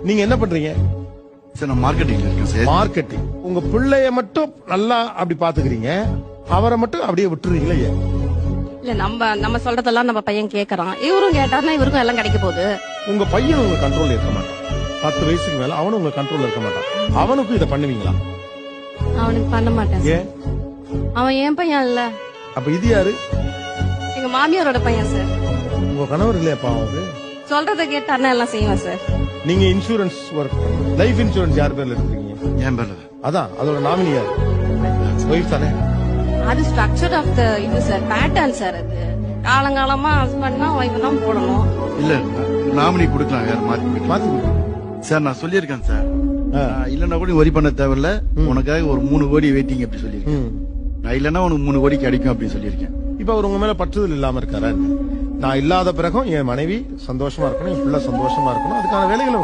நீங்க என்ன பண்றீங்க? சார் நான் மார்க்கெட்டிங்ல இருக்கேன் சார். மார்க்கெட்டிங். உங்க பிள்ளைய மட்டும் நல்லா அப்படி பாத்துக்கிறீங்க, அவரை மட்டும் அப்படியே விட்டுறீங்களே ஏன்? இல்ல நம்ம சொல்றதெல்லாம் நம்ம பையன் கேக்குறான். இவரும் கேட்டாருன்னா இவருக்கும் எல்லாம் கிடைக்க போகுது. உங்க பையன் உங்க கண்ட்ரோல்ல இருக்க மாட்டான். 10 வயசுக்கு மேல அவனும் உங்க கண்ட்ரோல்ல இருக்க மாட்டான். அவனுக்கும் இதை பண்ணுவீங்களா? அவனுக்கு பண்ண மாட்டேன். ஏன்? அவன் என் பையன் இல்ல. அப்ப இது யாரு? எங்க மாமியாரோட பையன் சார். உங்க கணவர் இல்லையாப்பா அவரு? சொல்றத கேட்டாருன்னா எல்லாம் செய்வேன் சார். நீங்க இன்சூரன்ஸ் ஒர்க், லைஃப் இன்சூரன்ஸ் யார் பேர்ல இருக்கீங்க? என் பேர்ல. அதான் அதோட நாமினி யாரு? ஒய்ஃப் தானே? அது ஸ்ட்ரக்சர் ஆஃப் த இது சார், பேட்டர்ன் சார். அது காலங்காலமா ஹஸ்பண்ட்னா ஒய்ஃப் தான் போடணும். இல்ல நாமினி கொடுக்கலாம், வேற மாத்தி மாத்தி கொடுங்க. சார் நான் சொல்லியிருக்கேன் சார். இல்லன்னா கூட ஒரி பண்ண தேவையில்ல, உனக்காக ஒரு 3 கோடி வெயிட்டிங் அப்படி சொல்லியிருக்கேன். நான் இல்லன்னா உனக்கு 3 கோடி கிடைக்கும் அப்படின்னு சொல்லியிருக்கேன். இப்ப அவர் உங்க மேல பற்றுதல் இல்லாம இருக்காரா? நான் இல்லாத பிறகும் என் மனைவி சந்தோஷமா இருக்கணும், என் பிள்ளை சந்தோஷமா இருக்கணும், அதுக்கான வேலைகளை